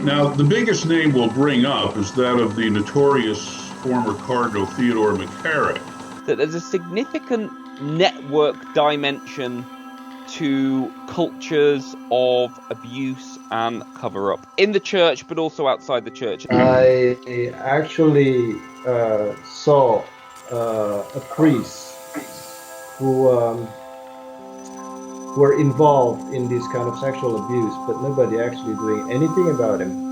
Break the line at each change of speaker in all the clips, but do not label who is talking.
Now, the biggest name we'll bring up is that of the notorious former Cardinal Theodore McCarrick.
That there's a significant network dimension to cultures of abuse and cover-up in the church, but also outside the church.
I actually saw a priest who were involved in this kind of sexual abuse, but nobody actually doing anything about him.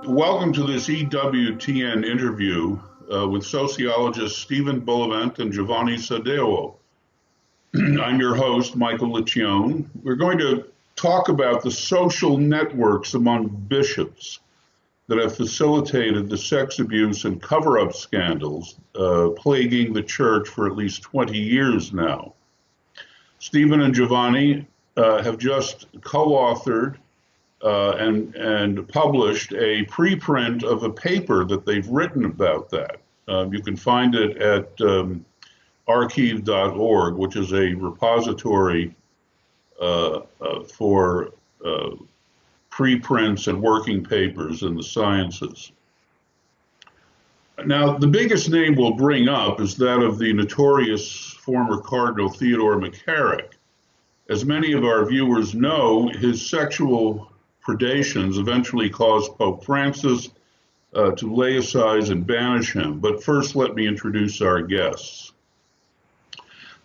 Welcome to this EWTN interview with sociologists Stephen Bullivant and Giovanni Sadewo. I'm your host, Michael Liccione. We're going to talk about the social networks among bishops that have facilitated the sex abuse and cover-up scandals plaguing the church for at least 20 years now. Stephen and Giovanni have just co-authored and published a preprint of a paper that they've written about that. You can find it at archive.org, which is a repository for preprints and working papers in the sciences. Now, the biggest name we'll bring up is that of the notorious former Cardinal Theodore McCarrick. As many of our viewers know, his sexual predations eventually caused Pope Francis to laicize and banish him. But first, let me introduce our guests.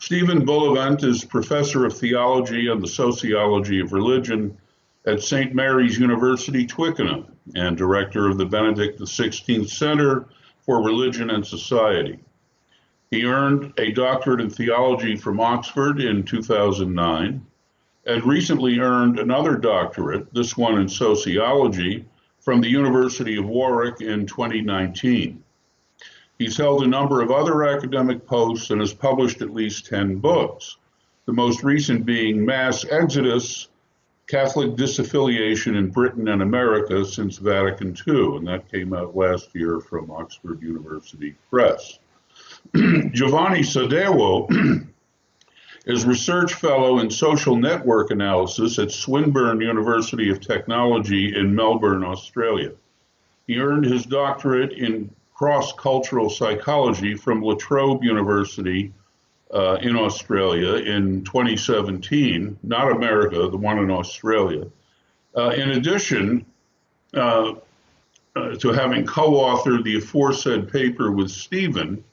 Stephen Bullivant is professor of theology and the sociology of religion at St. Mary's University, Twickenham, and director of the Benedict XVI Center for Religion and Society. He earned a doctorate in theology from Oxford in 2009, and recently earned another doctorate, this one in sociology, from the University of Warwick in 2019. He's held a number of other academic posts and has published at least 10 books, the most recent being Mass Exodus, Catholic Disaffiliation in Britain and America Since Vatican II, and that came out last year from Oxford University Press. Giovanni Sadewo is research fellow in social network analysis at Swinburne University of Technology in Melbourne, Australia. He earned his doctorate in cross-cultural psychology from La Trobe University in Australia in 2017, not America, the one in Australia. In addition to having co-authored the aforesaid paper with Stephen,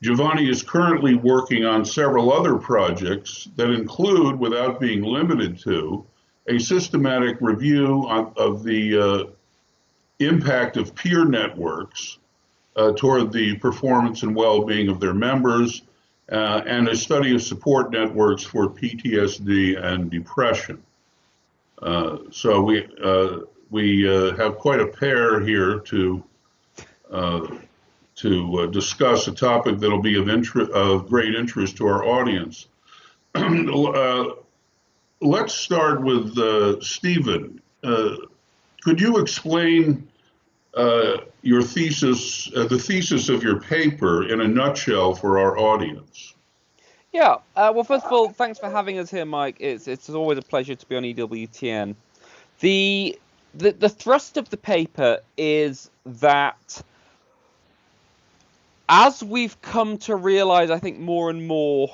Giovanni is currently working on several other projects that include, without being limited to, a systematic review of the impact of peer networks toward the performance and well-being of their members, and a study of support networks for PTSD and depression. So we have quite a pair here to discuss a topic that will be of great interest to our audience. Let's start with Stephen. Could you explain your thesis, the thesis of your paper in a nutshell for our audience?
Yeah, well, first of all, thanks for having us here, Mike. It's always a pleasure to be on EWTN. The thrust of the paper is that as we've come to realize, I think, more and more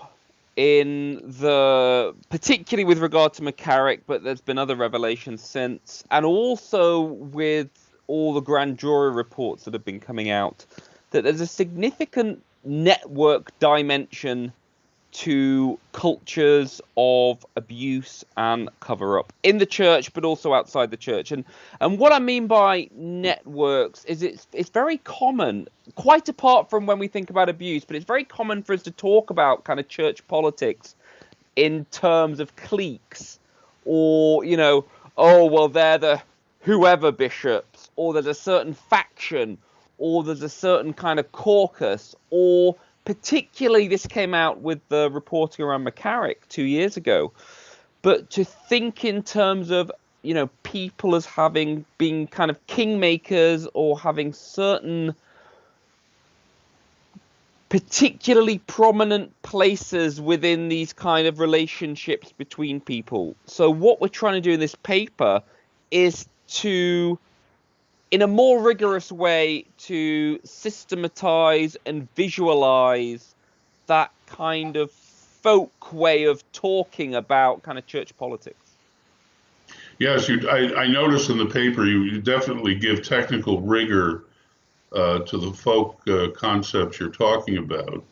particularly with regard to McCarrick, but there's been other revelations since, and also with all the grand jury reports that have been coming out, that there's a significant network dimension to cultures of abuse and cover-up in the church, but also outside the church. And what I mean by networks is it's very common, quite apart from when we think about abuse, but it's very common for us to talk about kind of church politics in terms of cliques, or, oh, well, they're the whoever bishops, or there's a certain faction, or there's a certain kind of caucus, or particularly this came out with the reporting around McCarrick 2 years ago. But to think in terms of, people as having been kind of kingmakers or having certain particularly prominent places within these kind of relationships between people. So what we're trying to do in this paper is to, in a more rigorous way, to systematize and visualize that kind of folk way of talking about kind of church politics.
Yes, I noticed in the paper you definitely give technical rigor to the folk concepts you're talking about.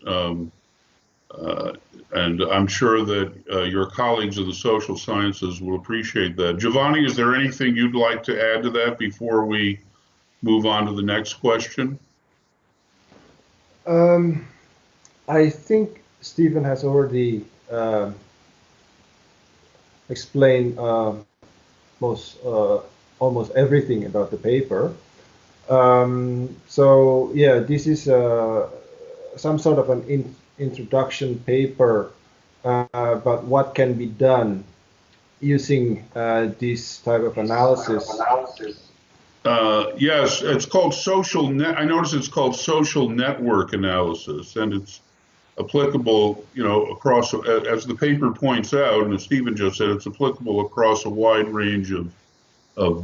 And I'm sure that your colleagues of the social sciences will appreciate that. Giovanni, is there anything you'd like to add to that before we move on to the next question?
I think Stephen has already explained almost everything about the paper. So yeah, this is some sort of an introduction paper about what can be done using this type of analysis.
Yes, it's called I notice it's called social network analysis, and it's applicable, across, as the paper points out, and as Stephen just said, it's applicable across a wide range of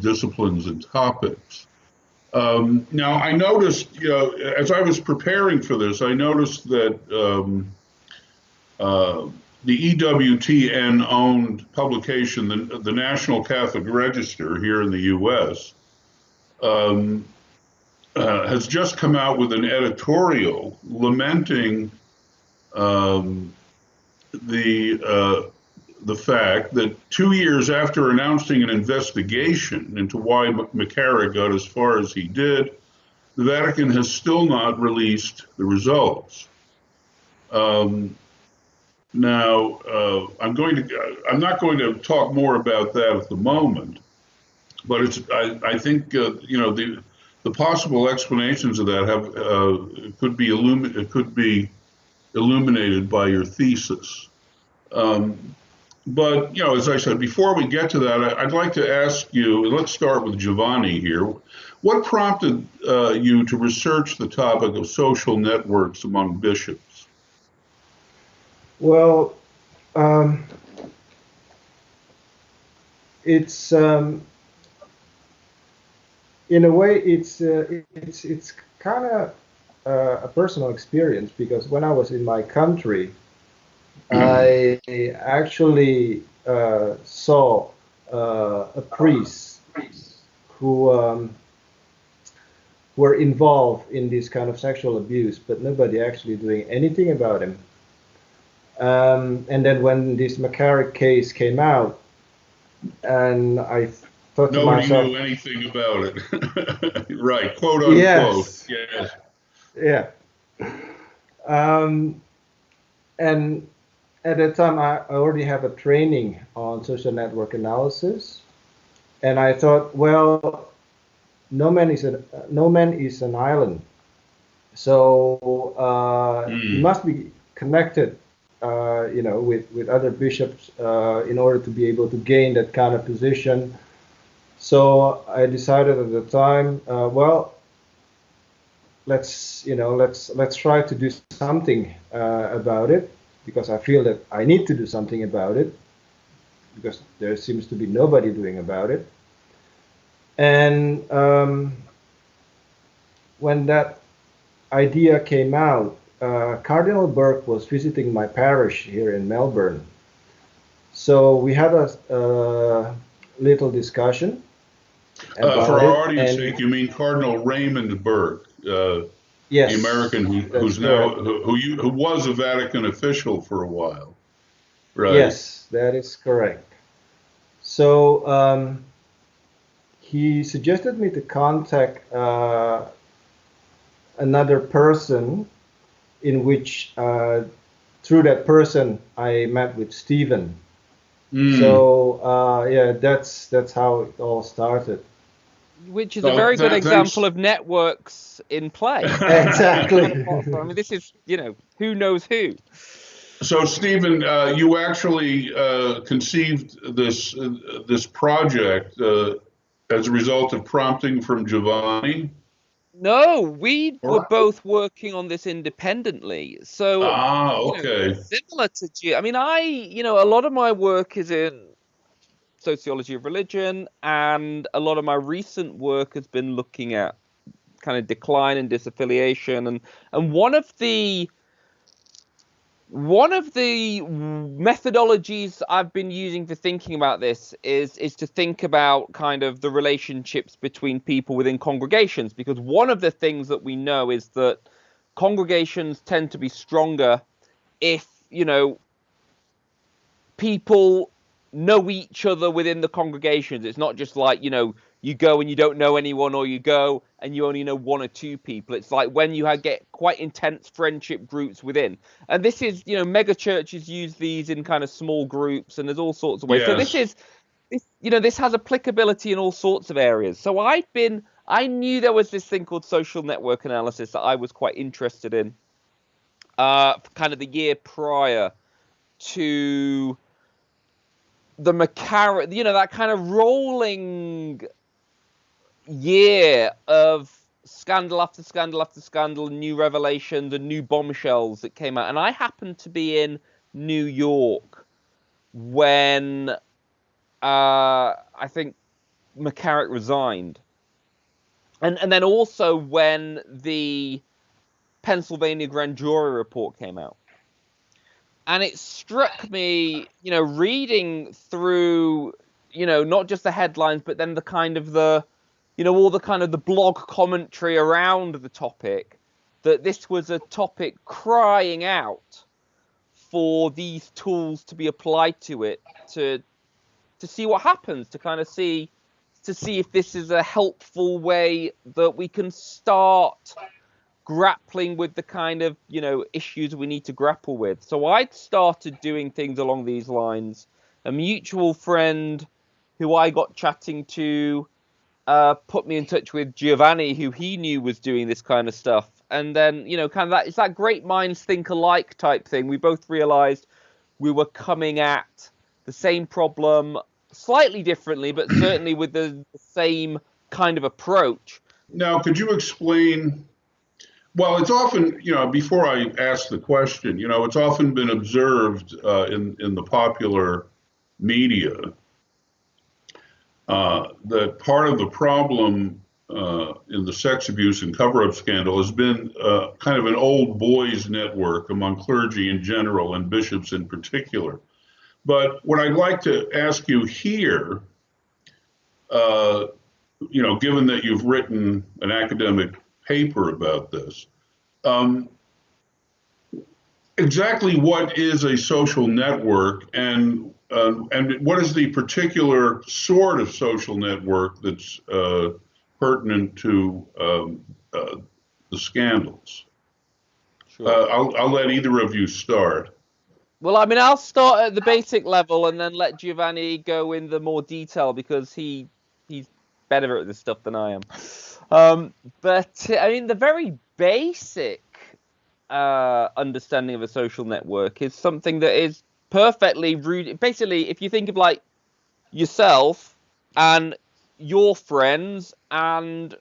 disciplines and topics. Now, I noticed, as I was preparing for this, I noticed that the EWTN-owned publication, the National Catholic Register here in the U.S., has just come out with an editorial lamenting the fact that 2 years after announcing an investigation into why McCarrick got as far as he did, the Vatican has still not released the results. Now, I'm not going to talk more about that at the moment, but I think the possible explanations of that could be illuminated by your thesis. But, as I said, before we get to that, I'd like to ask you, let's start with Giovanni here. What prompted you to research the topic of social networks among bishops?
Well, it's in a way it's kind of a personal experience, because when I was in my country, I actually saw a priest who were involved in this kind of sexual abuse, but nobody actually doing anything about him. And then when this McCarrick case came out, and I thought to myself,
nobody knew anything about it. Right, quote unquote. Yes.
Yeah. And at that time, I already have a training on social network analysis, and I thought, well, no man is an island, so you must be connected, with other bishops in order to be able to gain that kind of position. So I decided at the time, well, let's try to do something about it, because I feel that I need to do something about it, because there seems to be nobody doing about it. And when that idea came out, Cardinal Berg was visiting my parish here in Melbourne. So we had a little discussion about
for our
it,
audience sake, you mean Cardinal Raymond Berg,
yes,
the American who was a Vatican official for a while, right?
Yes, that is correct. So he suggested me to contact another person, in which through that person I met with Stephen. So yeah, that's how it all started.
Which is a very good example of networks in play.
Exactly.
I mean, this is, who knows who.
So, Stephen, you actually conceived this project as a result of prompting from Giovanni?
No, we were
Or
both working on this independently. So,
okay.
similar to you. I mean, a lot of my work is in sociology of religion, and a lot of my recent work has been looking at kind of decline and disaffiliation, and one of the methodologies I've been using for thinking about this is to think about kind of the relationships between people within congregations, because one of the things that we know is that congregations tend to be stronger if, people know each other within the congregations. It's not just like, you go and you don't know anyone, or you go and you only know one or two people. It's like when you get quite intense friendship groups within. And this is, mega churches use these in kind of small groups, and there's all sorts of ways. So
Yes.
this has applicability in all sorts of areas. So I knew there was this thing called social network analysis that I was quite interested in, kind of the year prior to the McCarrick, that kind of rolling year of scandal after scandal after scandal, and new revelations and new bombshells that came out. And I happened to be in New York when I think McCarrick resigned. And then also when the Pennsylvania grand jury report came out. And it struck me, reading through, not just the headlines, but then the kind of all the kind of the blog commentary around the topic, that this was a topic crying out for these tools to be applied to it, to see what happens, to kind of see if this is a helpful way that we can start grappling with the kind of, issues we need to grapple with. So I'd started doing things along these lines. A mutual friend who I got chatting to put me in touch with Giovanni, who he knew was doing this kind of stuff. And then, kind of it's that great minds think alike type thing. We both realized we were coming at the same problem slightly differently, but certainly with the same kind of approach.
Now, could you explain? Well, it's often, before I ask the question, it's often been observed in the popular media that part of the problem in the sex abuse and cover-up scandal has been kind of an old boys network among clergy in general and bishops in particular. But what I'd like to ask you here, given that you've written an academic paper about this, exactly what is a social network, and what is the particular sort of social network that's pertinent to the scandals? Sure. I'll let either of you start.
Well, I mean, I'll start at the basic level and then let Giovanni go in the more detail, because he's better at this stuff than I am. But I mean, the very basic understanding of a social network is something that is perfectly rooted. Basically, if you think of like yourself and your friends and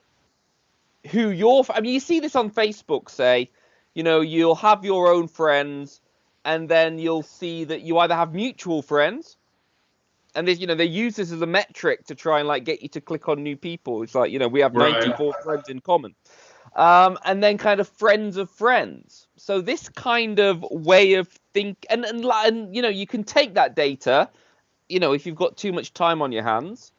I mean, you see this on Facebook, say, you'll have your own friends, and then you'll see that you either have mutual friends, and there's, they use this as a metric to try and like get you to click on new people. It's like, we have 94 friends in common. And then kind of friends of friends. So this kind of way of and you can take that data, if you've got too much time on your hands,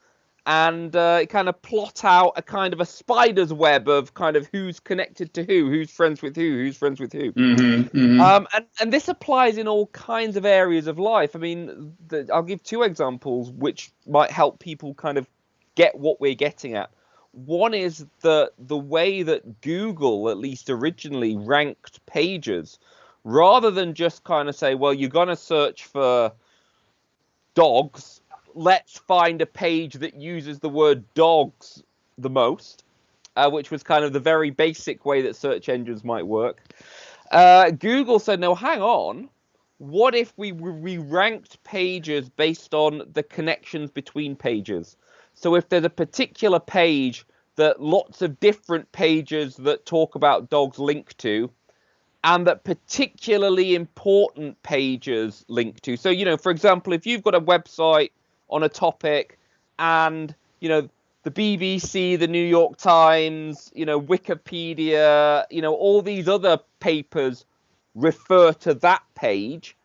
and kind of plot out a kind of a spider's web of kind of who's connected to who's friends with who's friends with who.
Mm-hmm, mm-hmm.
And this applies in all kinds of areas of life. I mean, I'll give two examples which might help people kind of get what we're getting at. One is the way that Google, at least originally, ranked pages, rather than just kind of say, well, you're going to search for dogs, let's find a page that uses the word dogs the most, which was kind of the very basic way that search engines might work. Google said, no, hang on. What if we ranked pages based on the connections between pages? So if there's a particular page that lots of different pages that talk about dogs link to, and that particularly important pages link to. So, for example, if you've got a website on a topic and, the BBC, the New York Times, Wikipedia, all these other papers refer to that page,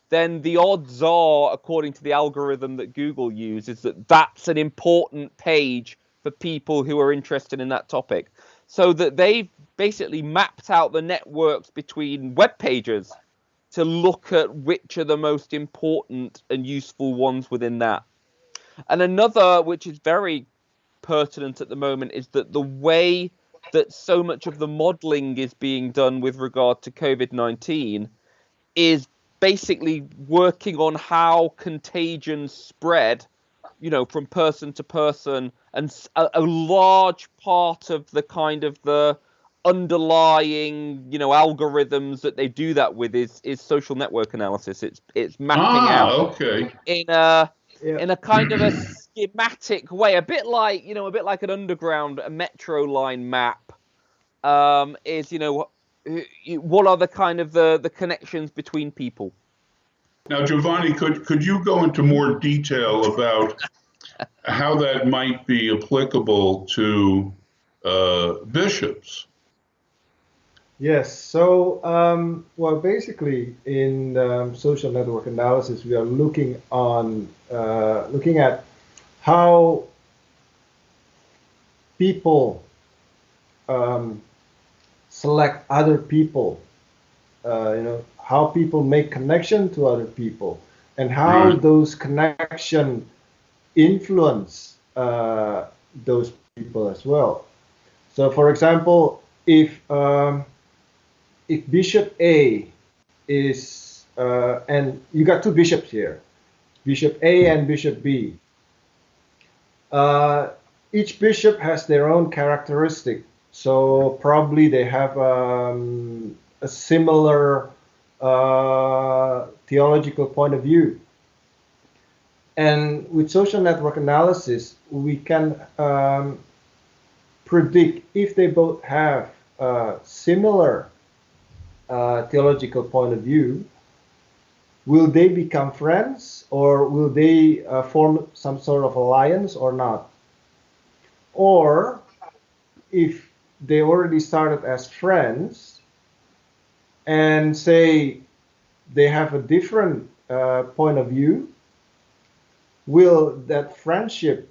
then the odds are, according to the algorithm that Google uses, that that's an important page for people who are interested in that topic. So that they've basically mapped out the networks between web pages to look at which are the most important and useful ones within that. And another, which is very pertinent at the moment, is that the way that so much of the modeling is being done with regard to COVID-19 is basically working on how contagion spread, from person to person, and a large part of the kind of the underlying, algorithms that they do that with is social network analysis. It's mapping out in a kind of a schematic way, a bit like an underground, a metro line map. Is what are the kind of the connections between people?
Now, Giovanni, could you go into more detail about how that might be applicable to bishops?
Yes. So, well, basically, in social network analysis, we are looking at how people select other people. How people make connection to other people, and how those connections influence those people as well. So, for example, if Bishop A is, and you got two bishops here, Bishop A and Bishop B. Each bishop has their own characteristic, so probably they have a similar theological point of view. And with social network analysis, we can predict if they both have similar theological point of view, will they become friends, or will they form some sort of alliance or not? Or if they already started as friends, and say they have a different point of view, will that friendship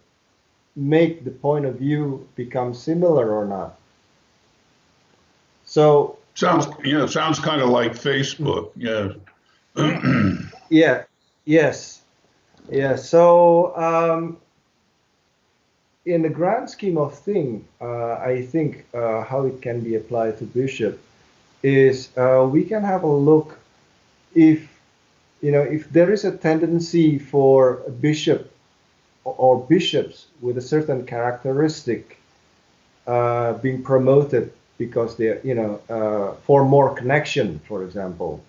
make the point of view become similar or not? So
sounds kind of like Facebook. Yeah.
So in the grand scheme of things, I think how it can be applied to bishop is we can have a look if there is a tendency for a bishop or bishops with a certain characteristic being promoted because they for more connection, for example,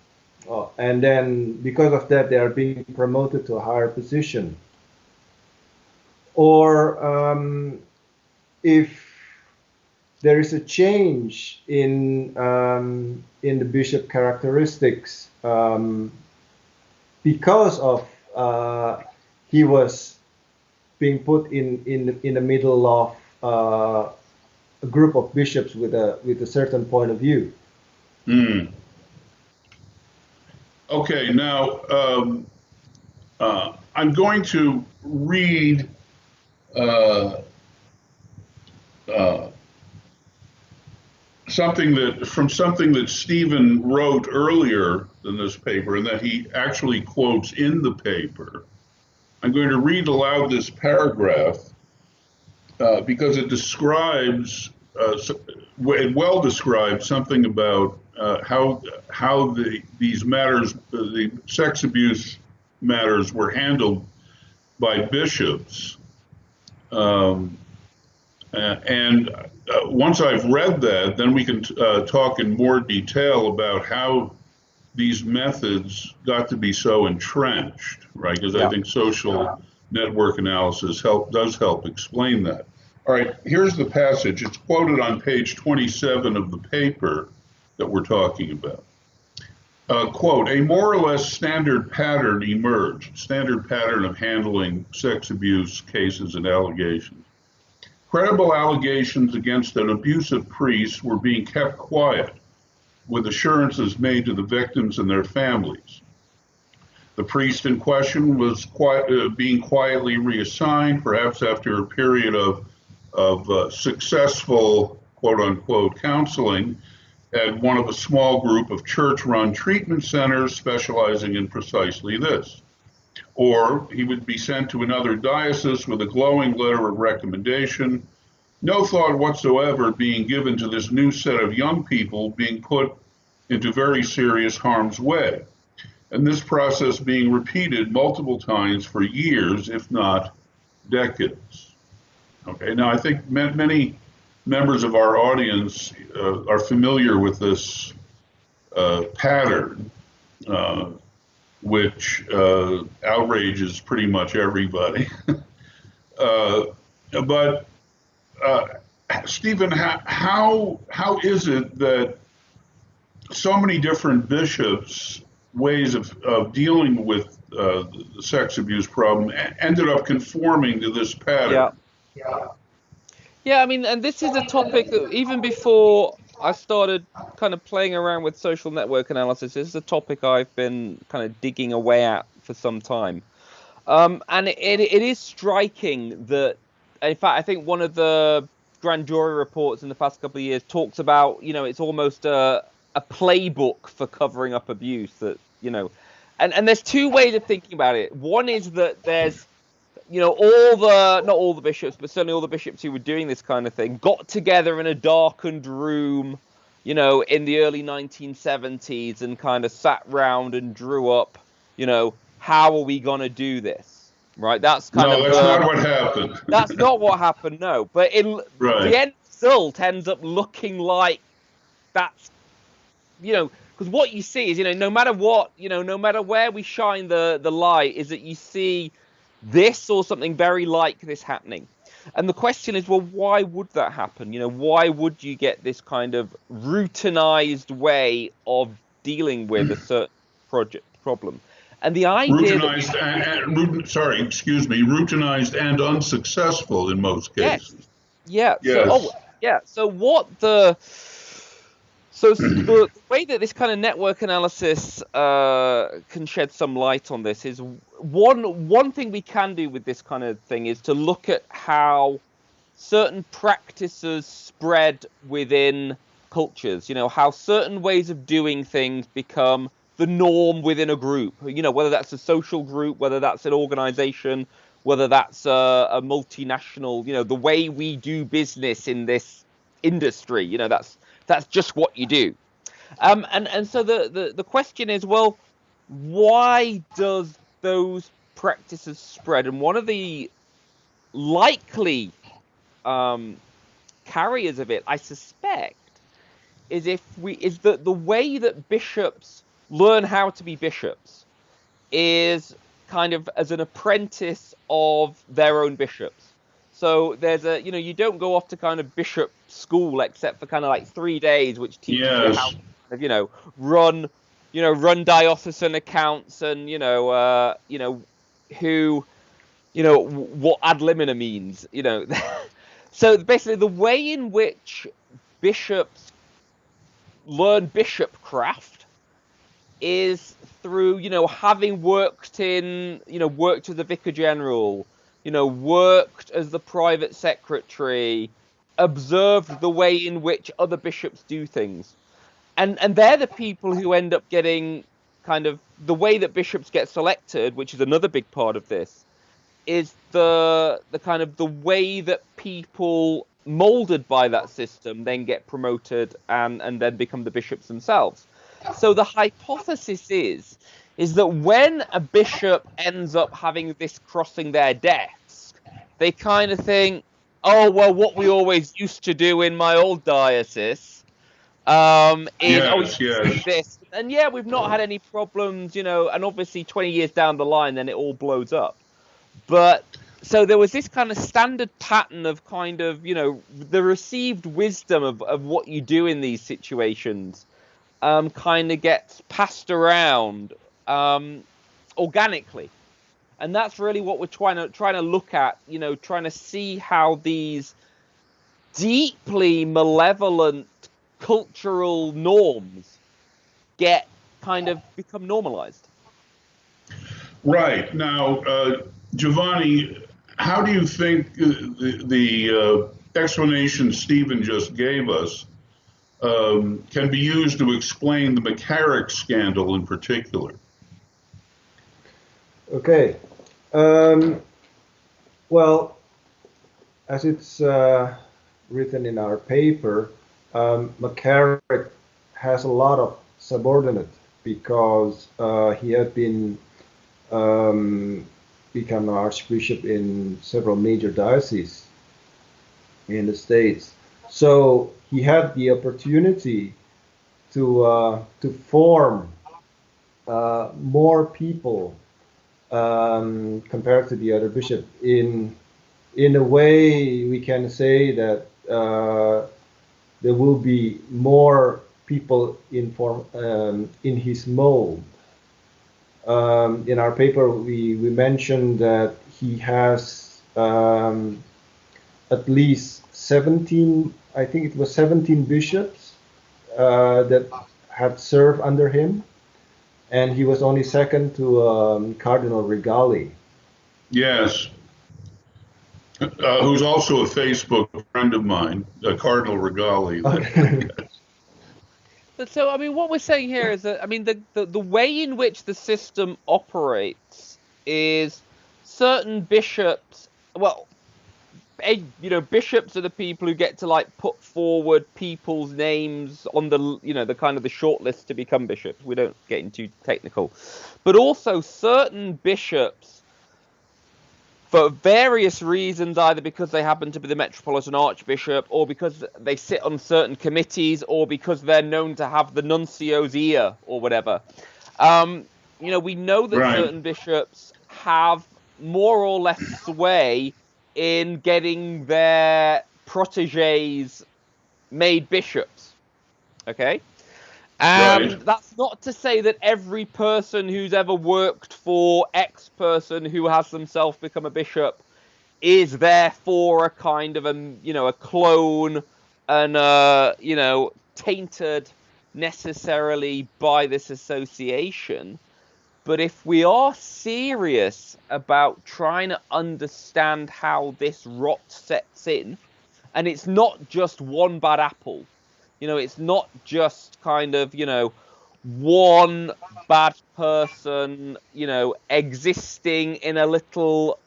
and then because of that they are being promoted to a higher position, or if there is a change in the bishop characteristics because of he was being put in the middle of a group of bishops with a certain point of view.
Okay, now I'm going to read something that Stephen wrote earlier in this paper, and that he actually quotes in the paper. I'm going to read aloud this paragraph because it describes, it well describes something about how these matters, the sex abuse matters, were handled by bishops. And once I've read that, then we can talk in more detail about how these methods got to be so entrenched, right? Because I think social network analysis does help explain that. All right, here's the passage. It's quoted on page 27 of the paper that we're talking about. Quote, a more or less standard pattern emerged, standard pattern of handling sex abuse cases and allegations. Credible allegations against an abusive priest were being kept quiet, with assurances made to the victims and their families. The priest in question was being quietly reassigned, perhaps after a period of successful, quote unquote, counseling at one of a small group of church-run treatment centers specializing in precisely this. Or he would be sent to another diocese with a glowing letter of recommendation, no thought whatsoever being given to this new set of young people being put into very serious harm's way. And this process being repeated multiple times for years, if not decades. Okay, now I think many members of our audience are familiar with this pattern, which outrages pretty much everybody. But Stephen, how is it that so many different bishops' ways of dealing with the sex abuse problem ended up conforming to this pattern?
Yeah, I mean, and this is a topic that even before I started kind of playing around with social network analysis, this is a topic I've been kind of digging away at for some time. And it is striking that, in fact, I think one of the grand jury reports in the past couple of years talks about, it's almost a playbook for covering up abuse that, and there's two ways of thinking about it. One is that there's, not all the bishops, but certainly all the bishops who were doing this kind of thing got together in a darkened room, in the early 1970s and kind of sat round and drew up, how are we going to do this? Right? That's kind of...
that's not what happened.
That's not what happened, no. But the end result ends up looking like that's, because what you see is, no matter what, no matter where we shine the light, is that you see this or something very like this happening. And the question is, well, why would that happen? Why would you get this kind of routinized way of dealing with a certain problem? And the idea routinized and unsuccessful in most cases. Yes. So the way that this kind of network analysis can shed some light on this is one thing we can do with this kind of thing is to look at how certain practices spread within cultures, how certain ways of doing things become the norm within a group, whether that's a social group, whether that's an organization, whether that's a multinational, the way we do business in this industry, that's just what you do. And so the question is, well, why does those practices spread? And one of the likely carriers of it, I suspect, is that the way that bishops learn how to be bishops is kind of as an apprentice of their own bishops. So there's you don't go off to kind of bishop school except for kind of like 3 days, which teaches you how to, run diocesan accounts and, what ad limina means, So basically the way in which bishops learn bishopcraft is through, having worked worked as a vicar general, worked as the private secretary, observed the way in which other bishops do things. And they're the people who end up getting kind of the way that bishops get selected, which is another big part of this, is the kind of the way that people molded by that system then get promoted and then become the bishops themselves. So the hypothesis is that when a bishop ends up having this crossing their desk, they kind of think, oh, well, what we always used to do in my old diocese is this. And yeah, we've not had any problems, and obviously 20 years down the line, then it all blows up. But so there was this kind of standard pattern of kind of, the received wisdom of what you do in these situations kind of gets passed around organically. And that's really what we're trying to look at, trying to see how these deeply malevolent cultural norms get kind of become normalized.
Right. Now, Giovanni, how do you think the explanation Stephen just gave us can be used to explain the McCarrick scandal in particular?
Okay. Well, as it's written in our paper, McCarrick has a lot of subordinate because he had been become an archbishop in several major dioceses in the States. So he had the opportunity to form more people compared to the other bishop. In a way, we can say that there will be more people in his mold. In our paper, we mentioned that he has at least 17, I think it was 17 bishops that had served under him, and he was only second to Cardinal Regali.
Yes. Who's also a Facebook friend of mine, Cardinal Regali.
Okay.
But so, I mean, what we're saying here is that, I mean, the way in which the system operates is certain bishops, well, bishops are the people who get to, like, put forward people's names on the, the kind of the short list to become bishops. We don't get into technical. But also certain bishops, for various reasons, either because they happen to be the Metropolitan Archbishop, or because they sit on certain committees, or because they're known to have the nuncio's ear, or whatever. We know that certain bishops have more or less sway in getting their protégés made bishops. Okay? That's not to say that every person who's ever worked for X person who has themselves become a bishop is therefore a kind of a clone and tainted necessarily by this association. But if we are serious about trying to understand how this rot sets in, and it's not just one bad apple, it's not just kind of, one bad person, existing in a little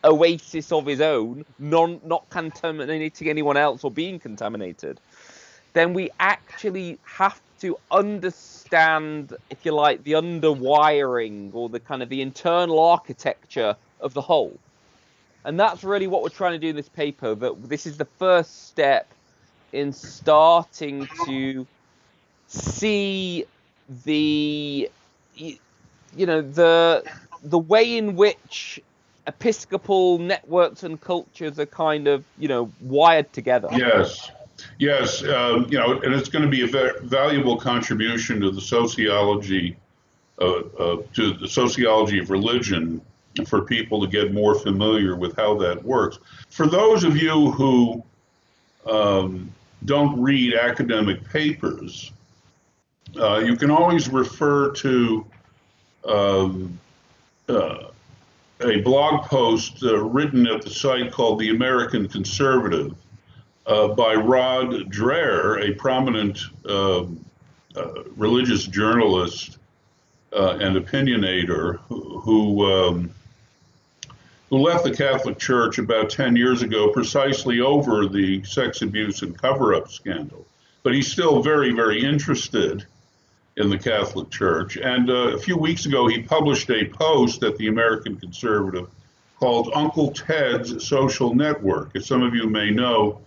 oasis of his own, not contaminating anyone else or being contaminated, then we actually have to understand, if you like, the underwiring or the kind of the internal architecture of the whole. And that's really what we're trying to do in this paper, that this is the first step in starting to see the way in which episcopal networks and cultures are kind of wired together.
Yes, and it's going to be a very valuable contribution to the sociology of religion, for people to get more familiar with how that works. For those of you who don't read academic papers, you can always refer to a blog post written at the site called The American Conservative by Rod Dreher, a prominent religious journalist and opinionator who left the Catholic Church about 10 years ago precisely over the sex abuse and cover-up scandal. But he's still very, very interested in the Catholic Church. And a few weeks ago, he published a post at the American Conservative called Uncle Ted's Social Network. As some of you may know,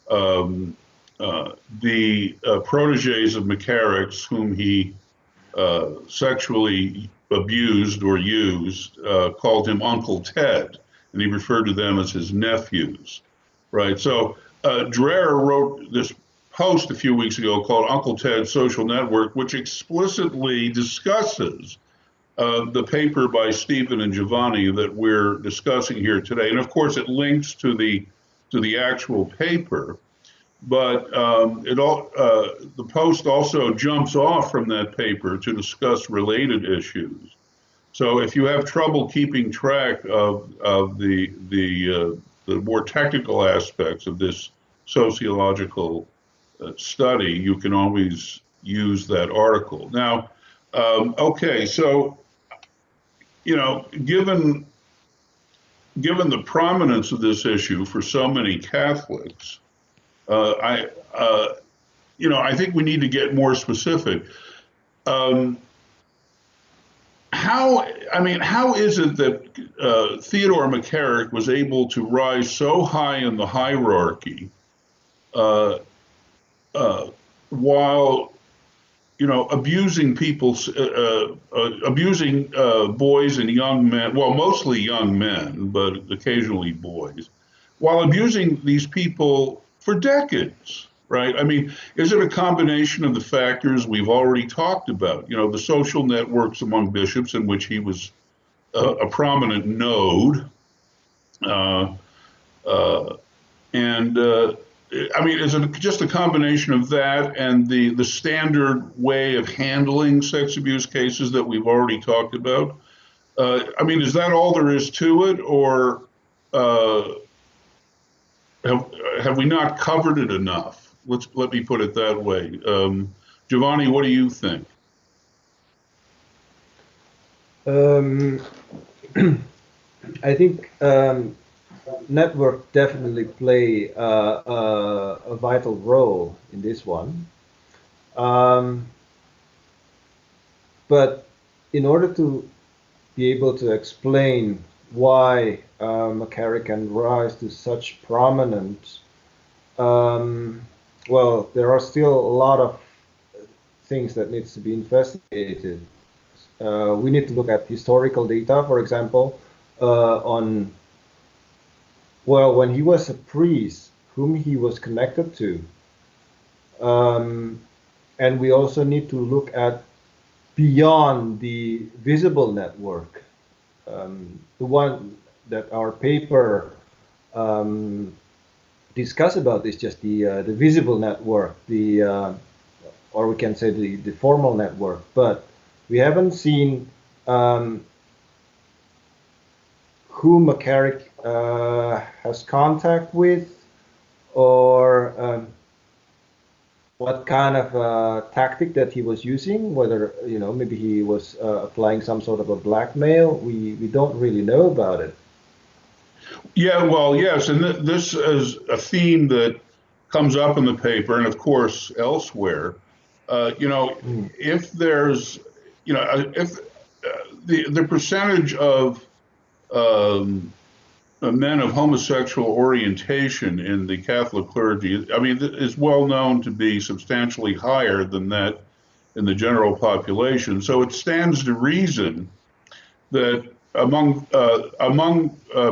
the protégés of McCarrick's, whom he sexually abused or used, called him Uncle Ted. and he referred to them as his nephews, right? So Dreher wrote this post a few weeks ago called Uncle Ted's Social Network, which explicitly discusses the paper by Stephen and Giovanni that we're discussing here today. And of course, it links to the actual paper, but the post also jumps off from that paper to discuss related issues. So if you have trouble keeping track of the more technical aspects of this sociological study, you can always use that article. Now, okay, so given the prominence of this issue for so many Catholics, I think we need to get more specific. How is it that Theodore McCarrick was able to rise so high in the hierarchy while abusing boys and young men, well, mostly young men, but occasionally boys, while abusing these people for decades, right? I mean, is it a combination of the factors we've already talked about? The social networks among bishops, in which he was a prominent node, is it just a combination of that and the standard way of handling sex abuse cases that we've already talked about? Is that all there is to it, or have we not covered it enough? Let me put it that way. Giovanni, what do you think?
I think network definitely play a vital role in this one. But in order to be able to explain why McCarrick can rise to such prominence, well, there are still a lot of things that needs to be investigated. We need to look at historical data, for example, on, well, when he was a priest, whom he was connected to. And we also need to look at beyond the visible network. The one that our paper discuss about is just the visible network, or we can say the formal network, but we haven't seen who McCarrick has contact with, or what kind of tactic that he was using, whether maybe he was applying some sort of a blackmail. We don't really know about it.
Yeah, well, yes, and this is a theme that comes up in the paper, and of course elsewhere. If there's, if the percentage of men of homosexual orientation in the Catholic clergy, is well known to be substantially higher than that in the general population. So it stands to reason that among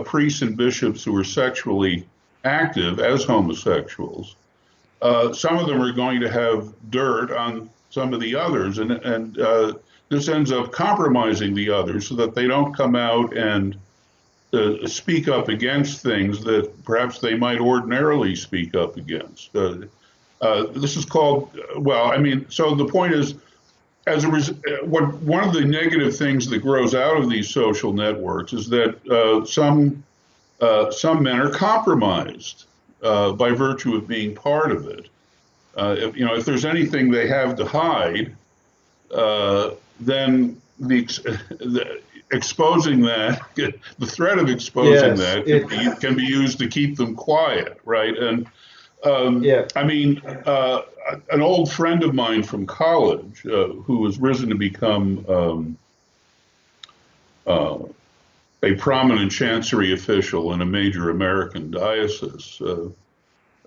priests and bishops who are sexually active as homosexuals, some of them are going to have dirt on some of the others, and this ends up compromising the others so that they don't come out and speak up against things that perhaps they might ordinarily speak up against. This is called, so the point is, one of the negative things that grows out of these social networks is that some men are compromised by virtue of being part of it. If there's anything they have to hide, then exposing that, the threat of exposing that can be used to keep them quiet, right? And an old friend of mine from college who has risen to become a prominent chancery official in a major American diocese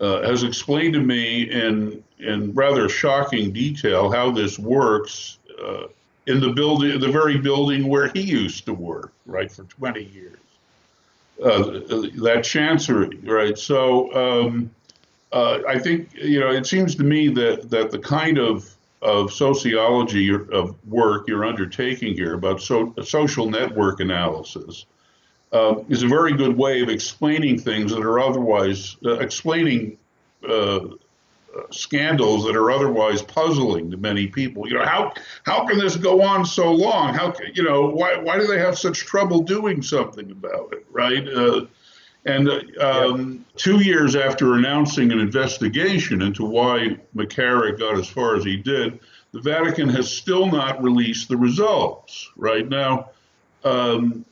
has explained to me in rather shocking detail how this works in the very building where he used to work, right, for 20 years. that chancery, right? So I think it seems to me that the kind of sociology of work you're undertaking here about social network analysis is a very good way of explaining things that are otherwise explaining scandals that are otherwise puzzling to many people. How can this go on so long? Why do they have such trouble doing something about it, right? And 2 years after announcing an investigation into why McCarrick got as far as he did, the Vatican has still not released the results. Right now, Stephen?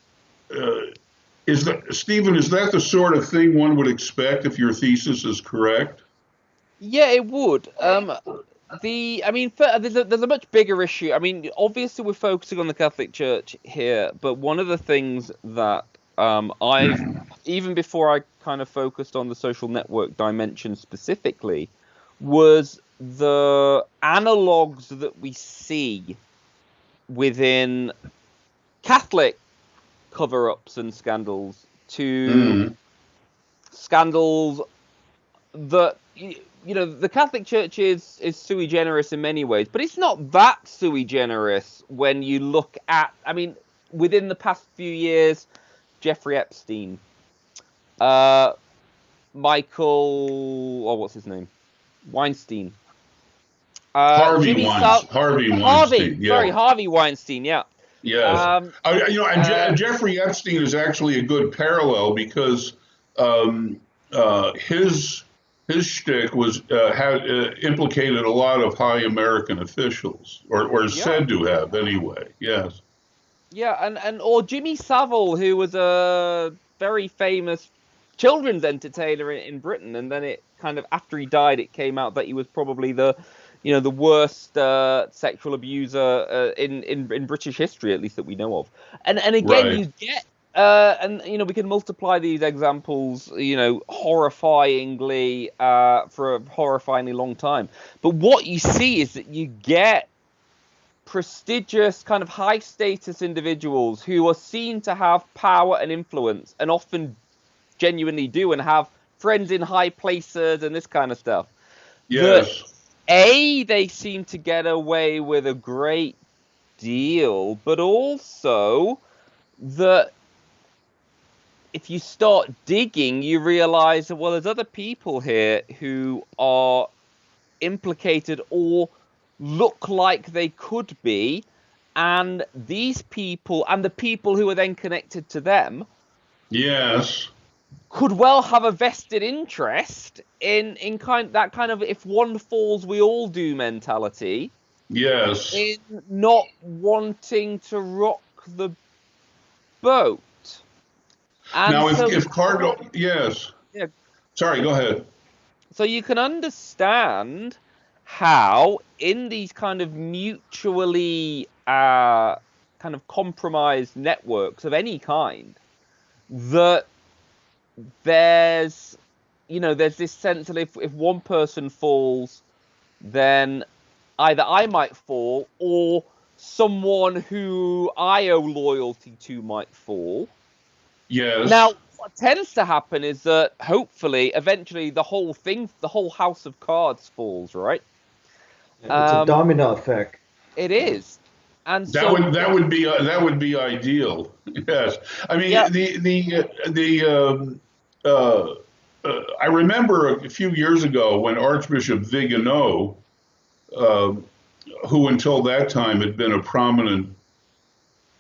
Is that the sort of thing one would expect if your thesis is correct?
Yeah, it would. There's a much bigger issue. I mean, obviously we're focusing on the Catholic Church here, but one of the things that I've, even before I kind of focused on the social network dimension specifically, was the analogues that we see within Catholic cover-ups and scandals to scandals that the Catholic Church is sui generis in many ways, but it's not that sui generis when you look at, I mean, within the past few years, Jeffrey Epstein, Michael, what's his name? Weinstein.
Harvey Weinstein. Yeah.
Sorry, Harvey Weinstein. Yeah.
Yes. Jeffrey Epstein is actually a good parallel because his shtick was had implicated a lot of high American officials, or is said to have anyway. Yes.
Yeah, or Jimmy Savile, who was a very famous children's entertainer in Britain, and then it kind of, after he died, it came out that he was probably the worst sexual abuser in British history, at least that we know of. And again, right. You get we can multiply these examples, horrifyingly for a horrifyingly long time. But what you see is that you get prestigious, kind of high status individuals who are seen to have power and influence, and often genuinely do, and have friends in high places and this kind of stuff.
Yes.
They seem to get away with a great deal, but also that if you start digging, you realize that, well, there's other people here who are implicated or look like they could be, and these people and the people who are then connected to them,
yes,
could well have a vested interest in that kind of if one falls we all do mentality.
Yes.
In not wanting to rock the boat. And
now, if Cardinal, yes.
Yeah.
Sorry, go ahead.
So you can understand how in these kind of mutually kind of compromised networks of any kind, that there's this sense that if one person falls, then either I might fall or someone who I owe loyalty to might fall.
Yes.
Now, what tends to happen is that hopefully, eventually, the whole house of cards falls, right?
It's a domino effect.
It is, and
that would be ideal. Yes, I mean I remember a few years ago when Archbishop Vigano, who until that time had been a prominent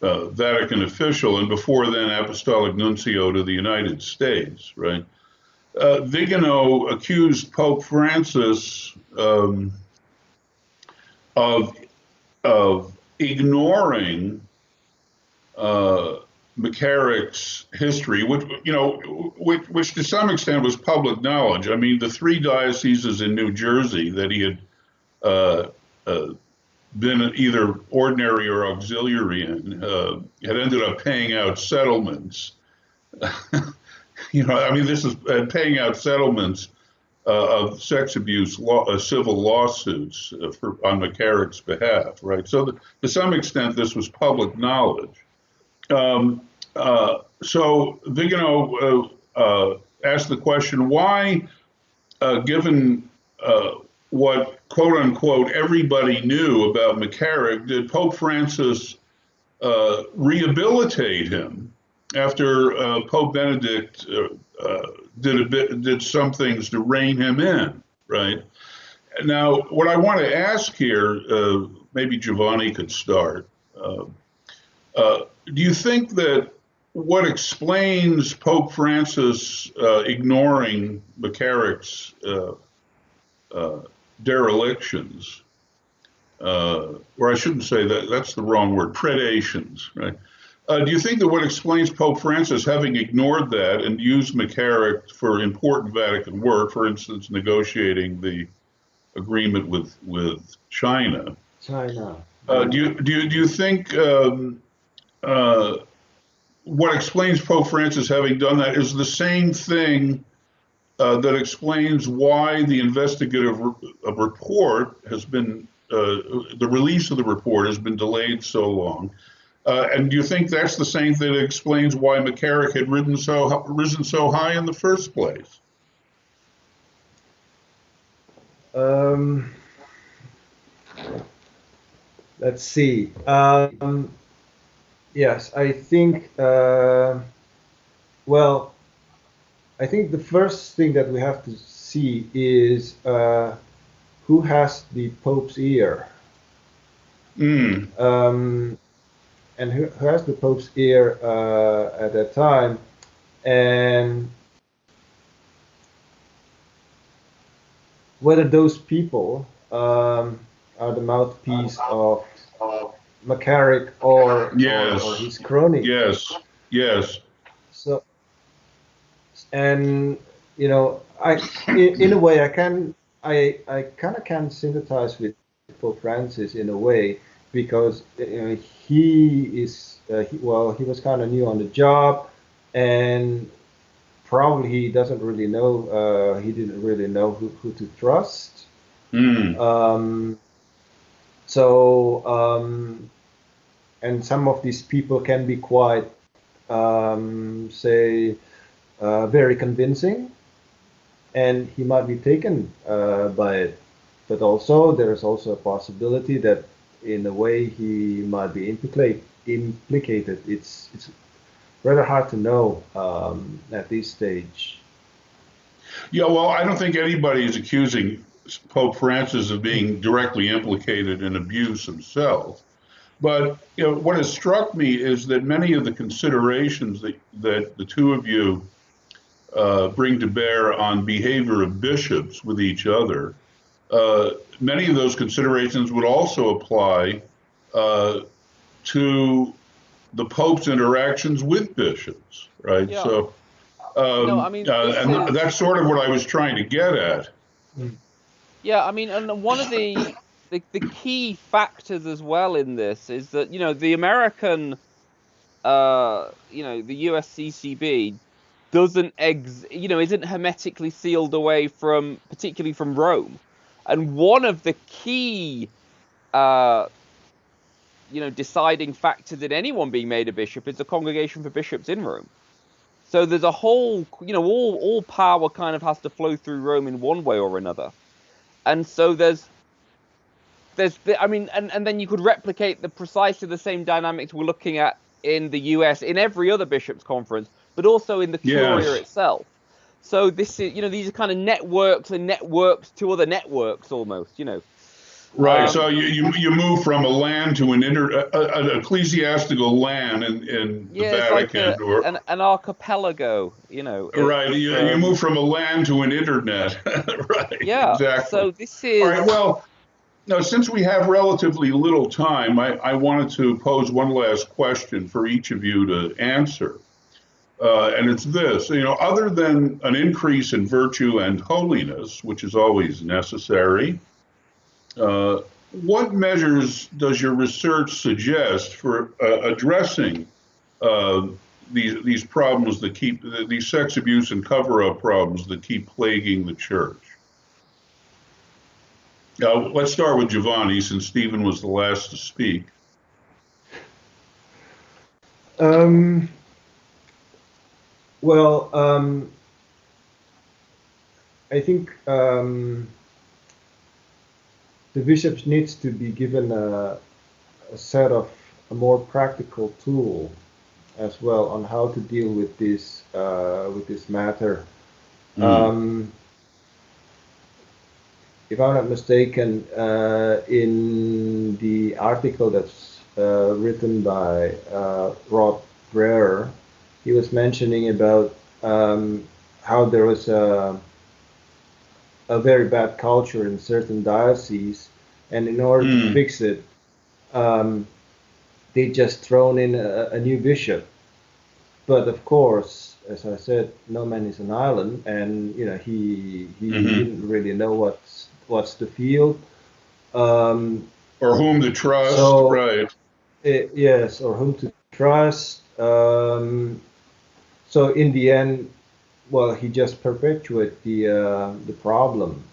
Vatican official, and before then Apostolic Nuncio to the United States, right? Vigano accused Pope Francis of ignoring McCarrick's history, which to some extent was public knowledge. I mean, the 3 dioceses in New Jersey that he had been either ordinary or auxiliary in had ended up paying out settlements. This is paying out settlements of sex abuse civil lawsuits on McCarrick's behalf, right? So to some extent, this was public knowledge. So Vigano asked the question, why, given what quote unquote everybody knew about McCarrick, did Pope Francis rehabilitate him after Pope Benedict did some things to rein him in, right? Now, what I want to ask here, maybe Giovanni could start. Do you think that what explains Pope Francis ignoring McCarrick's derelictions, or I shouldn't say that, that's the wrong word, predations, right? Do you think that what explains Pope Francis having ignored that and used McCarrick for important Vatican work, for instance, negotiating the agreement with China? Do you think what explains Pope Francis having done that is the same thing that explains why the investigative report has been, the release of the report has been delayed so long? And do you think that's the same thing that explains why McCarrick had risen so high in the first place?
Let's see. Yes, I think, well, I think the first thing that we have to see is who has the Pope's ear. And who has the Pope's ear at that time, and whether those people are the mouthpiece of McCarrick or his crony.
Yes.
So, and you know, in a way, I kind of can sympathize with Pope Francis in a way, because he is he was kind of new on the job, and probably he didn't really know who to trust. And some of these people can be quite very convincing, and he might be taken by it. But also there's also a possibility that in a way he might be implicated. It's rather hard to know at this stage.
Yeah, well, I don't think anybody is accusing Pope Francis of being directly implicated in abuse himself. But what has struck me is that many of the considerations that the two of you bring to bear on behavior of bishops with each other, many of those considerations would also apply to the Pope's interactions with bishops, right?
Yeah.
So,
and
that's sort of what I was trying to get at.
Yeah, I mean, and one of the key factors as well in this is that the American, the USCCB isn't hermetically sealed away particularly from Rome, and one of the key deciding factors in anyone being made a bishop is the Congregation for Bishops in Rome. So there's a whole, all power kind of has to flow through Rome in one way or another. And so and then you could replicate precisely the same dynamics we're looking at in the US, in every other bishops' conference, but also in the Curia itself. So this is, these are kind of networks and networks to other networks almost,
Right. So you move from a land to an ecclesiastical land in the Vatican,
it's like an archipelago,
Right. You move from a land to an internet. Right.
Yeah.
Exactly.
So this is.
All right. Well, now since we have relatively little time, I wanted to pose one last question for each of you to answer, and it's this: other than an increase in virtue and holiness, which is always necessary. What measures does your research suggest for addressing these problems that these sex abuse and cover-up problems that keep plaguing the church? Now, let's start with Giovanni, since Stephen was the last to speak.
Well, I think the bishops needs to be given a set of a more practical tool as well on how to deal with this matter. If I'm not mistaken, in the article that's written by Rob Brerer, he was mentioning about how there was a very bad culture in certain dioceses, and in order to fix it, they just thrown in a new bishop. But of course, as I said, no man is an island, and he didn't really know what's the field,
or whom to trust,
so
right?
Yes, or whom to trust. So in the end, well, he just perpetuated the problem.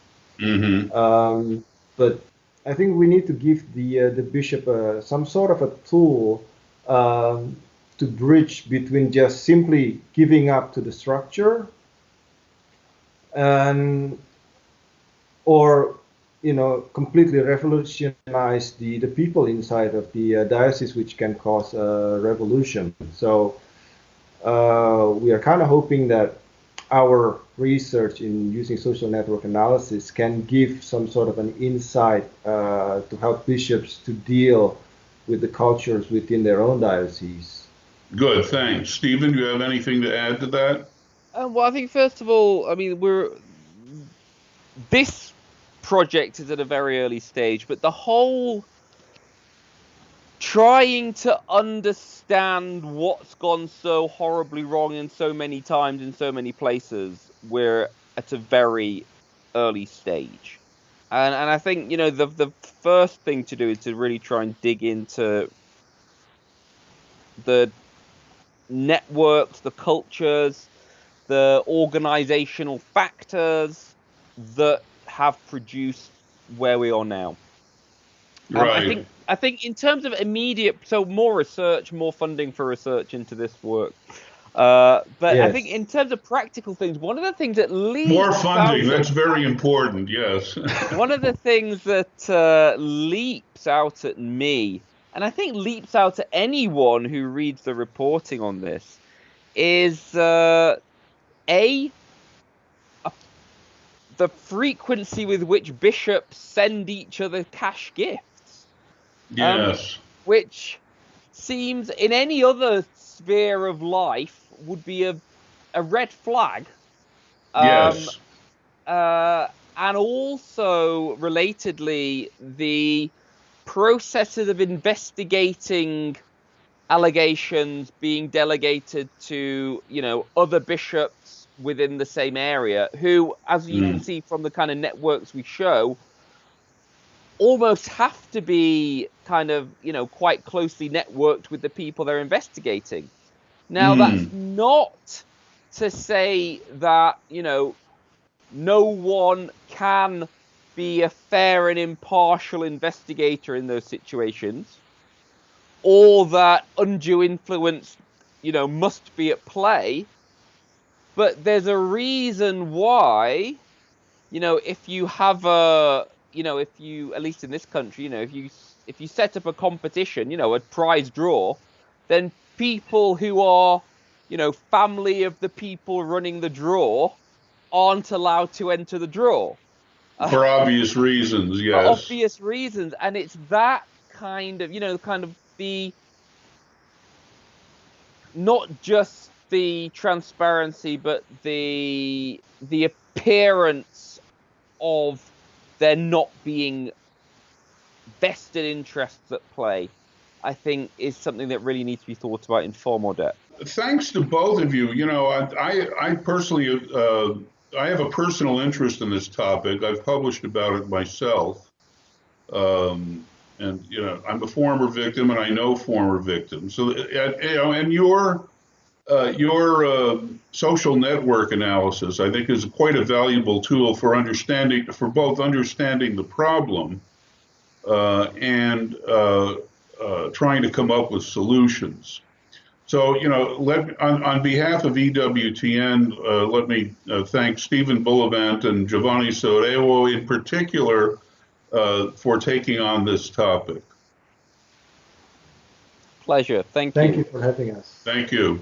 But I think we need to give the bishop some sort of a tool to bridge between just simply giving up to the structure and or completely revolutionize the people inside of the diocese, which can cause a revolution. So we are kind of hoping that our research in using social network analysis can give some sort of an insight to help bishops to deal with the cultures within their own diocese.
Good, thanks. Stephen, do you have anything to add to that?
Well, I think first of all, I mean, this project is at a very early stage, but the whole trying to understand what's gone so horribly wrong in so many times in so many places, we're at a very early stage. And I think, the first thing to do is to really try and dig into the networks, the cultures, the organizational factors that have produced where we are now.
Right.
I think in terms of immediate, so more research, more funding for research into this work. But
Yes.
I think in terms of practical things, one of the things that leaps
More funding,
out
that's very important, yes.
one of the things that leaps out at me, and I think leaps out at anyone who reads the reporting on this, is the frequency with which bishops send each other cash gifts.
Yes.
Which seems in any other sphere of life would be a red flag.
Yes.
And also, relatedly, the processes of investigating allegations being delegated to, other bishops within the same area, who, as you can see from the kind of networks we show, almost have to be kind of, quite closely networked with the people they're investigating. Now, that's not to say that, no one can be a fair and impartial investigator in those situations, or that undue influence, must be at play. But there's a reason why, if you have if you, at least in this country, if you set up a competition, a prize draw, then people who are, family of the people running the draw aren't allowed to enter the draw.
For obvious reasons, yes.
For obvious reasons. And it's that kind of, the, not just the transparency, but the appearance of there not being vested interests at play, I think is something that really needs to be thought about in far more depth.
Thanks to both of you. I personally, I have a personal interest in this topic. I've published about it myself. And, I'm a former victim and I know former victims. So, and your social network analysis, I think, is quite a valuable tool for both understanding the problem and trying to come up with solutions. So, on behalf of EWTN, let me thank Stephen Bullivant and Giovanni Sadewo in particular for taking on this topic.
Pleasure. Thank you.
Thank you for having us.
Thank you.